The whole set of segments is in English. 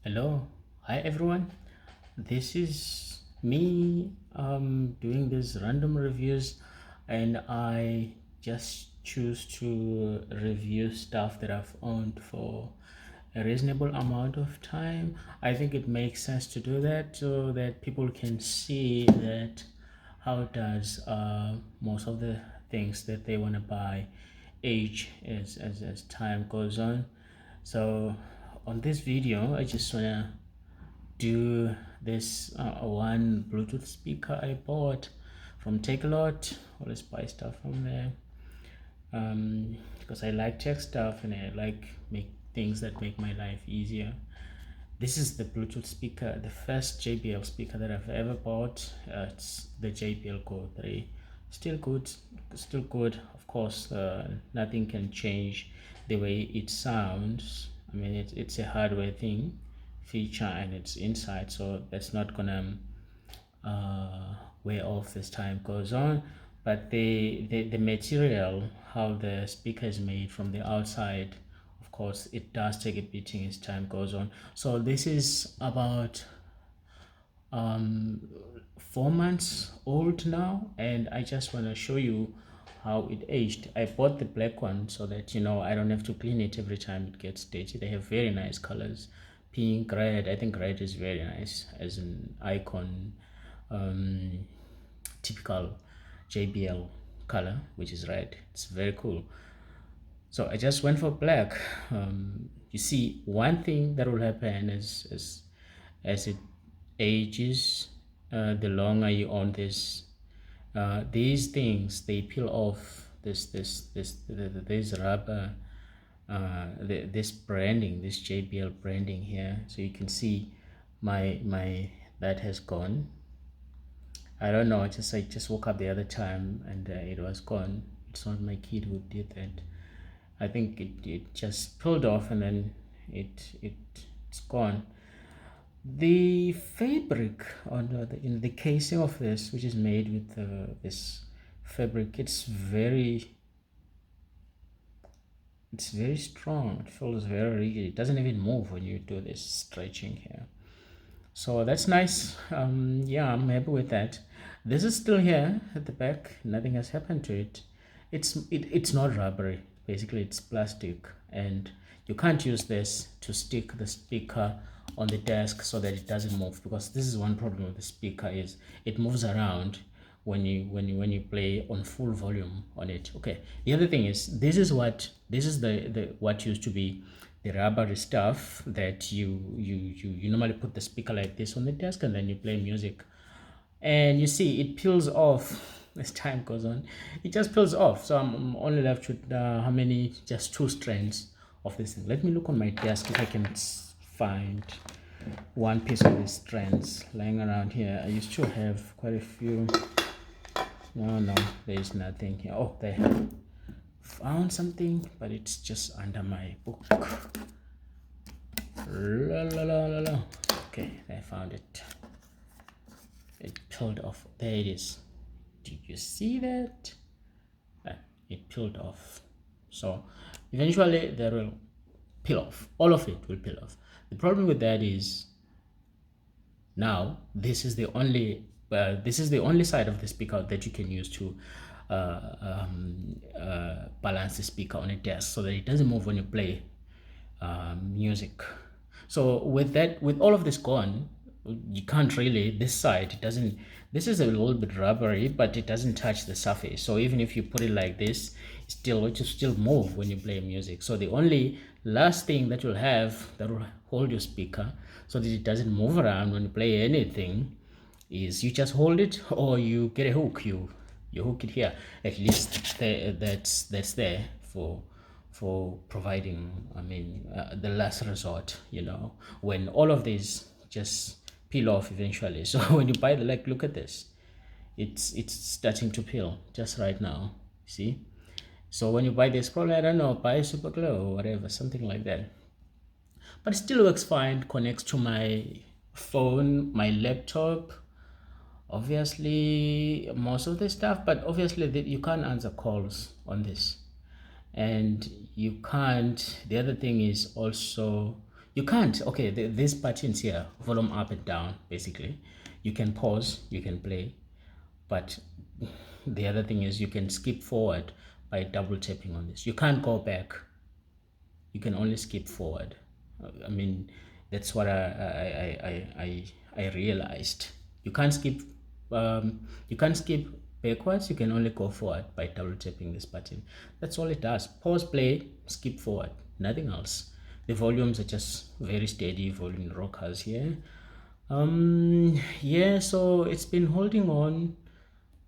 Hello, hi everyone. This is me doing these random reviews, and I just choose to review stuff that I've owned for a reasonable amount of time. I think it makes sense to do that so that people can see that how does most of the things that they want to buy age as time goes on. So on this video I just want to do this one Bluetooth speaker I bought from Takealot. Always buy stuff from there because I like tech stuff and I like make things that make my life easier. This is the Bluetooth speaker, the first JBL speaker that I've ever bought. It's the JBL Go 3. Still good, still good. Of course, nothing can change the way it sounds. I mean, it's a hardware thing, feature, and it's inside, so that's not gonna wear off as time goes on. But the material, how the speaker is made from the outside, of course it does take a beating as time goes on. So this is about um 4 months old now, and I just want to show you how it aged. I bought the black one so that I don't have to clean it every time it gets dirty. They have very nice colors, pink, red. I think red is very nice as an icon, um typical JBL color, which is red. It's very cool. So I just went for black. You see, one thing that will happen as it ages, the longer you own this, these things they peel off. This rubber, this branding, this JBL branding here. So you can see my that has gone. I don't know. I just woke up the other time and it was gone. It's not my kid who did that. I think it just pulled off and then it's gone. The fabric on in the casing of this, which is made with this fabric, it's very strong. It feels very rigid. It doesn't even move when you do this stretching here. So that's nice. Yeah, I'm happy with that. This is still here at the back. Nothing has happened to it. It's not rubbery. Basically, it's plastic, and you can't use this to stick the speaker on the desk so that it doesn't move, because this is one problem with the speaker is it moves around when you play on full volume on it. Okay. The other thing is this is the what used to be the rubbery stuff that you normally put the speaker like this on the desk and then you play music, and you see it peels off as time goes on. It just peels off, so I'm only left with how many, just 2 strands of this thing. Let me look on my desk if I can find one piece of these strands lying around here. I used to have quite a few. No, there is nothing here. Oh, there, found something, but it's just under my book. La, la, la, la, la. Okay, I found it. It peeled off. There it is. Did you see that? It peeled off. So eventually that will peel off. All of it will peel off. The problem with that is now this is the only side of the speaker that you can use to balance the speaker on a desk so that it doesn't move when you play music. So with all of this gone, you can't really, this side, it doesn't, this is a little bit rubbery, but it doesn't touch the surface. So even if you put it like this, it will still move when you play music. So the only last thing that you'll have that will hold your speaker so that it doesn't move around when you play anything is you just hold it, or you get a hook. You hook it here. At least that's there for providing, I mean, the last resort, when all of these just peel off eventually. So when you buy the, like, look at this, it's starting to peel just right now, see? So when you buy this, probably, I don't know, buy super glue or whatever, something like that, but it still works fine. Connects to my phone, my laptop, obviously most of the stuff, but obviously you can't answer calls on this, and you can't, the other thing is also You can't. Okay, these buttons here, volume up and down, basically. You can pause, you can play, but the other thing is you can skip forward by double tapping on this. You can't go back. You can only skip forward. I mean, that's what I realized. You can't skip. You can't skip backwards. You can only go forward by double tapping this button. That's all it does. Pause, play, skip forward. Nothing else. The volumes are just very steady volume rockers here. Yeah. So it's been holding on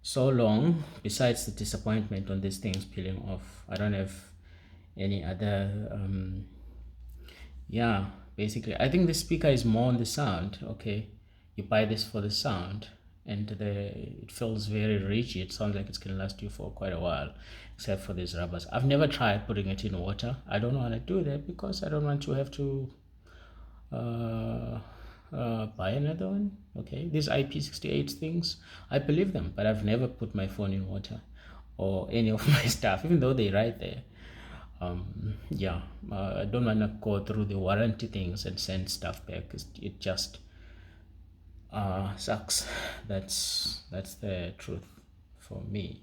so long. Besides the disappointment on these things peeling off, I don't have any other yeah, basically I think the speaker is more on the sound. Okay, you buy this for the sound, and it feels very rich. It sounds like it's gonna last you for quite a while, except for these rubbers. I've never tried putting it in water. I don't know how to do that because I don't want to have to uh, buy another one. Okay, these IP68 things, I believe them, but I've never put my phone in water or any of my stuff, even though they write there. Yeah, I don't want to go through the warranty things and send stuff back. It just sucks. That's the truth for me.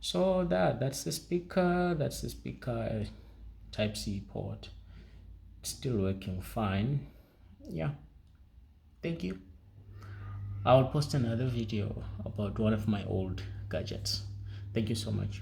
So that's the speaker. That's the speaker. Type C port. Still working fine. Yeah. Thank you. I'll post another video about one of my old gadgets. Thank you so much.